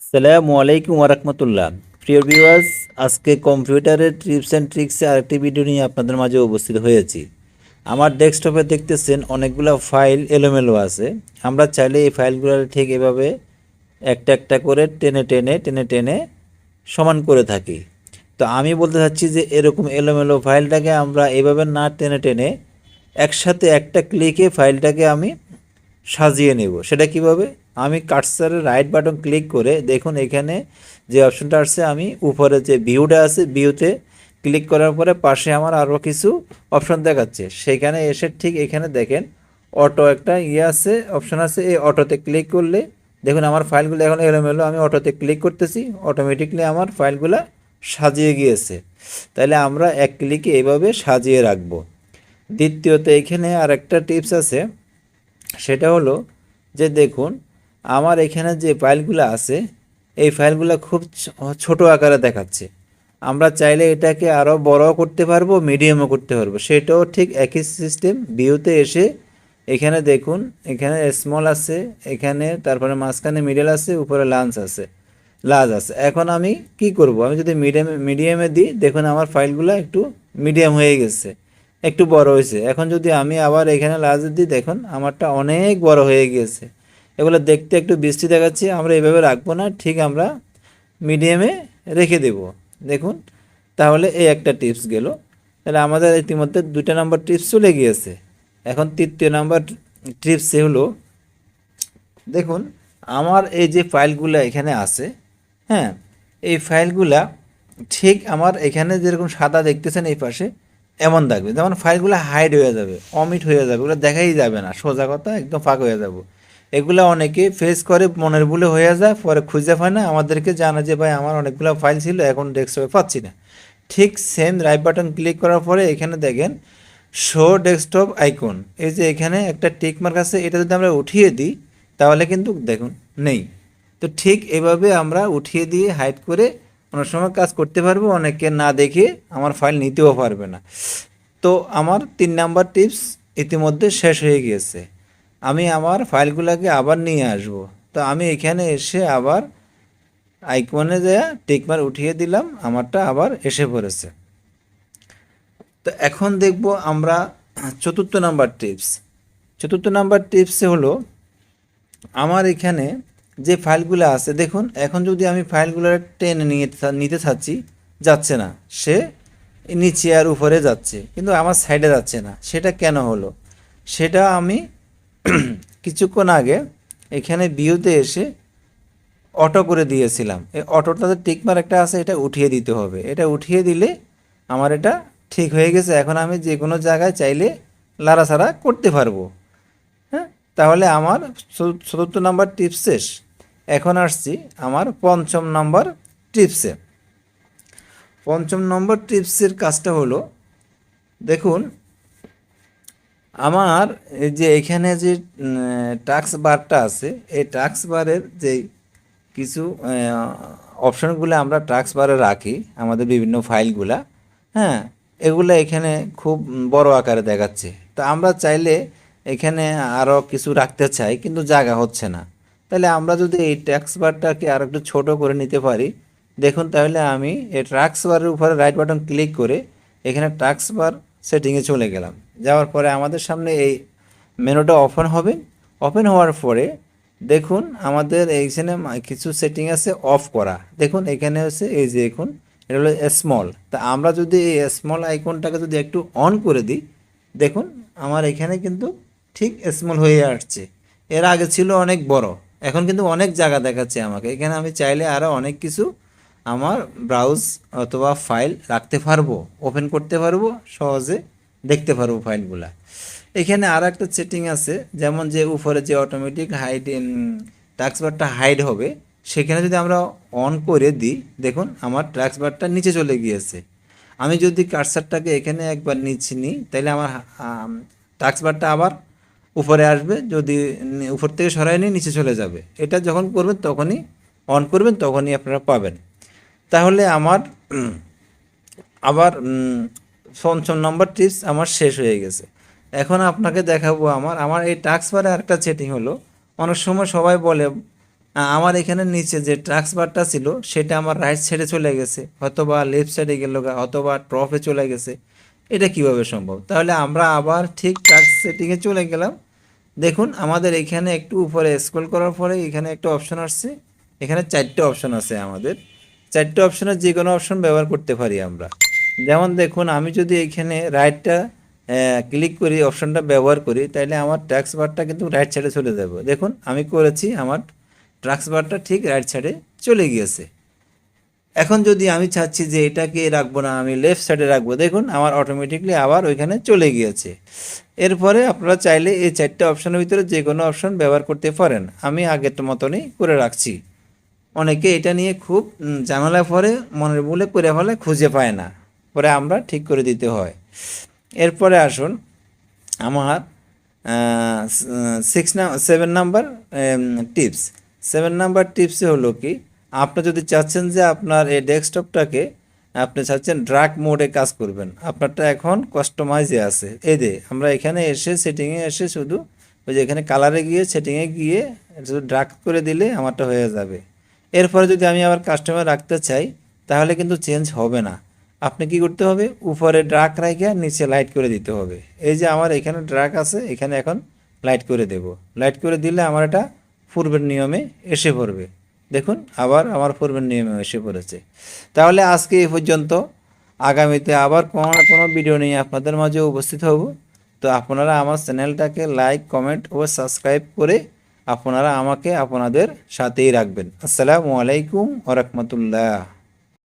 আসসালামু আলাইকুম ওরহমতুল্লাহ। প্রিয় ভিউয়ার্স, আজকে কম্পিউটারের টিপস অ্যান্ড ট্রিক্সে আরেকটি ভিডিও নিয়ে আপনাদের মাঝে উপস্থিত হয়েছি। আমার ডেস্কটপে দেখতেছেন অনেকগুলো ফাইল এলোমেলো আছে। আমরা চাইলে এই ফাইলগুলো ঠিক এভাবে একটা একটা করে টেনে সমান করে থাকি। তো আমি বলতে চাচ্ছি যে এরকম এলোমেলো ফাইলটাকে আমরা এভাবে না টেনে একসাথে একটা ক্লিকে ফাইলটাকে আমি সাজিয়ে নেব। সেটা কিভাবে? আমি কার্সারের রাইট বাটন ক্লিক করে দেখুন এখানে যে অপশনটা আসছে, আমি উপরে যে ভিউটা আছে ভিউতে ক্লিক করার পরে পাশে আমার আরও কিছু অপশন দেখাচ্ছে। সেখানে এসে ঠিক এখানে দেখেন অটো একটা আছে, অপশন আছে। এই অটোতে ক্লিক করলে দেখুন আমার ফাইলগুলো এখন এলোমেলো, আমি অটোতে ক্লিক করতেছি, অটোমেটিকলি আমার ফাইলগুলো সাজিয়ে গিয়েছে। তাহলে আমরা এক ক্লিকে এভাবে সাজিয়ে রাখবো। দ্বিতীয়ত এখানে আর একটা টিপস আছে, সেটা হলো যে দেখুন আমার এখানে যে ফাইলগুলো আছে এই ফাইলগুলো খুব ছোট আকারে দেখাচ্ছে। আমরা চাইলে এটাকে আরও বড় করতে পারবো, মিডিয়ামও করতে পারবো। সেটাও ঠিক একই সিস্টেম। ভিউতে এসে এখানে দেখুন এখানে স্মল আছে, এখানে তারপরে মাঝখানে মিডল আছে, উপরে লার্জ আছে। এখন আমি কি করব? আমি যদি মিডিয়ামে দিই দেখুন আমার ফাইলগুলো একটু মিডিয়াম হয়ে গেছে, একটু বড় হয়েছে। এখন যদি আমি আবার এখানে লার্জ দিই দেখুন আমারটা অনেক বড় হয়ে গিয়েছে। এগুলো দেখতে একটু বৃষ্টি দেখাচ্ছে, আমরা এভাবে রাখবো না, ঠিক আমরা মিডিয়ামে রেখে দেব। দেখুন তাহলে এই একটা টিপস গেল। তাহলে আমাদের ইতিমধ্যে 2টা নাম্বার টিপস চলে গিয়েছে। এখন 3য় নাম্বার টিপসে হলো দেখুন আমার এই যে ফাইলগুলো এখানে আছে, হ্যাঁ, এই ফাইলগুলা ঠিক আমার এখানে যেরকম সাদা দেখতেছেন এই পাশে এমন থাকবে, যেমন ফাইলগুলো হাইড হয়ে যাবে, অমিট হয়ে যাবে, ওগুলো দেখাই যাবে না, সোজা কথা একদম ফাঁক হয়ে যাব। এগুলো অনেকে ফেস করে, মনের ভুলে হয়ে যায়, পরে খুঁজে পায় না, আমাদেরকে জানা যে ভাই আমার অনেকগুলো ফাইল ছিল এখন ডেস্কটপে পাচ্ছি না। ঠিক সেম রাইট বাটন ক্লিক করার পরে এখানে দেখেন শো ডেস্কটপ আইকন, এই যে এখানে একটা টিক মার্ক আছে, এটা যদি আমরা উঠিয়ে দিই তাহলে কিন্তু দেখুন নেই। তো ঠিক এভাবে আমরা উঠিয়ে দিয়ে হাইড করে অনেক সময় কাজ করতে পারবো, অনেকে না দেখে আমার ফাইল নিতেও পারবে না। তো আমার 3 নাম্বার টিপস ইতিমধ্যে শেষ হয়ে গিয়েছে। আমি আমার ফাইলগুলোকে আবার নিয়ে আসব। তো আমি এখানে এসে আবার আইকনে যা টিকমার উঠিয়ে দিলাম, আমারটা আবার এসে পড়েছে। তো এখন দেখব আমরা 4র্থ নাম্বার টিপস। 4র্থ নাম্বার টিপসে হলো আমার এখানে যে ফাইলগুলো আছে দেখুন, এখন যদি আমি ফাইলগুলো টেনে নিতে চাচ্ছি, যাচ্ছে না, সে নিচে আর উপরে যাচ্ছে, কিন্তু আমার সাইডে যাচ্ছে না। সেটা কেন হলো? সেটা আমি কিছুক্ষণ আগে এখানে ভিউতে এসে অটো করে দিয়েছিলাম। এই অটোটাতে টিকমার একটা আছে, এটা উঠিয়ে দিতে হবে। এটা উঠিয়ে দিলে আমার এটা ঠিক হয়ে গেছে। এখন আমি যে কোনো জায়গায় চাইলে লাড়াছাড়া করতে পারবো। হ্যাঁ, তাহলে আমার 4র্থ নাম্বার টিপস শেষ। এখন আসছি আমার 5ম নাম্বার টিপসে। 5ম নম্বর টিপসের কাজটা হলো দেখুন আমার এই যে এখানে যে টাস্ক বারটা আছে, এই টাস্ক বারের যে কিছু অপশনগুলো আমরা টাস্ক বারে রাখি আমাদের বিভিন্ন ফাইলগুলা, হ্যাঁ, এগুলো এখানে খুব বড় আকারে দেখাচ্ছে। তো আমরা চাইলে এখানে আরও কিছু রাখতে চাই, কিন্তু জায়গা হচ্ছে না। তাহলে আমরা যদি এই টাস্ক বারটাকে আর একটু ছোটো করে নিতে পারি দেখুন, তাহলে আমি এই টাস্ক বারের উপরে রাইট বাটন ক্লিক করে এখানে টাস্ক বার সেটিংয়ে চলে গেলাম। যাওয়ার পরে আমাদের সামনে এই মেনুটা ওপেন হবে। ওপেন হওয়ার পরে দেখুন আমাদের এইখানে কিছু সেটিং আছে অফ করা। দেখুন এখানে হচ্ছে এই যে এখন এটা হলো স্মল। তা আমরা যদি এই স্মল আইকনটাকে যদি একটু অন করে দিই দেখুন আমার এখানে কিন্তু ঠিক স্মল হয়ে আসছে। এর আগে ছিল অনেক বড়, এখন কিন্তু অনেক জায়গা দেখাচ্ছে আমাকে। এখানে আমি চাইলে আরও অনেক কিছু আমার ব্রাউজ অথবা ফাইল রাখতে পারবো, ওপেন করতে পারবো, সহজে দেখতে পারবো ফাইলগুলা। এখানে আর একটা সেটিং আছে, যেমন যে উপরে যে অটোমেটিক হাইড টাস্কবারটা হাইড হবে, সেখানে যদি আমরা অন করে দিই দেখুন আমার টাস্কবারটা নিচে চলে গিয়েছে। আমি যদি কার্সারটাকে এখানে একবার নিচে নিই তাহলে আমার টাস্কবারটা আবার উপরে আসবে, যদি উপর থেকে সরাই নিয়ে নিচে চলে যাবে। এটা যখন করবেন তখনই অন করবেন, তখনই আপনারা পাবেন। তাহলে আমার আবার 5ম নম্বর টিপস আমার শেষ হয়ে গেছে। এখন আপনাকে দেখাবো আমার এই টাস্ক বারে আরেকটা সেটিং হলো, অনেক সময় সবাই বলে আমার এখানে নিচে যে ট্রাক্স বারটা ছিল সেটা আমার রাইট সাইডে চলে গেছে, অথবা লেফট সাইডে গেল, অথবা টপে চলে গেছে। এটা কিভাবে সম্ভব? তাহলে আমরা আবার ঠিক ট্রাক্স সেটিংয়ে চলে গেলাম। দেখুন আমাদের এখানে একটু উপরে স্ক্রল করার পরে এখানে একটা অপশন আসছে, এখানে 4টে অপশন আছে আমাদের। 4টে অপশনের যে কোনো অপশন ব্যবহার করতে পারি আমরা। যেমন দেখুন আমি যদি এখানে রাইটটা ক্লিক করি, অপশনটা ব্যবহার করি, তাহলে আমার ট্যাক্স বারটা কিন্তু রাইট সাইডে চলে যাবে। দেখুন আমি করেছি, আমার ট্যাক্স বারটা ঠিক রাইট সাইডে চলে গিয়েছে। এখন যদি আমি চাচ্ছি যে এটাকে রাখবো না, আমি লেফট সাইডে রাখবো, দেখুন আমার অটোমেটিকলি আবার ওইখানে চলে গিয়েছে। এরপরে আপনারা চাইলে এই 4টে অপশনের ভিতরে যে কোনো অপশন ব্যবহার করতে পারেন। আমি আগের মতনই করে রাখছি। অনেকে এটা নিয়ে খুব ঝামেলা পরে মনের ভুলে করে ফেলে, খুঁজে পায় না, পরে আমরা ঠিক করে দিতে হয়। এরপরে আসুন আমার 7 নাম্বার টিপস। 7 নাম্বার টিপসে হলো কি, আপনি যদি চাচ্ছেন যে আপনার এই ডেস্কটপটাকে আপনি চাচ্ছেন ড্রাগ মোডে কাজ করবেন, আপনারটা এখন কাস্টমাইজে আছে। এই যে আমরা এখানে এসে সেটিংয়ে এসে শুধু ওই যে এখানে কালারে গিয়ে সেটিংয়ে গিয়ে শুধু ড্রাগ করে দিলে আমারটা হয়ে যাবে। এরপরে যদি আমি আবার কাস্টমার রাখতে চাই তাহলে কিন্তু চেঞ্জ হবে না। আপনি কি করতে হবে, উপরে ড্রাগ রাখে নিচে লাইট করে দিতে হবে। এই যে আমার এখানে ড্রাগ আছে, এখানে এখন লাইট করে দেব। লাইট করে দিলে আমার এটা পূর্বের নিয়মে এসে পড়বে। দেখুন আবার আমার পূর্বের নিয়মে এসে পড়েছে। তাহলে আজকে এই পর্যন্ত। আগামীতে আবার কোনো না কোনো ভিডিও নিয়ে আপনাদের মাঝে উপস্থিত হব। তো আপনারা আমার চ্যানেলটাকে লাইক, কমেন্ট ও সাবস্ক্রাইব করে আপনারা আমাকে আপনাদের সাথেই রাখবেন। আসসালামু আলাইকুম ওয়া রাহমাতুল্লাহ।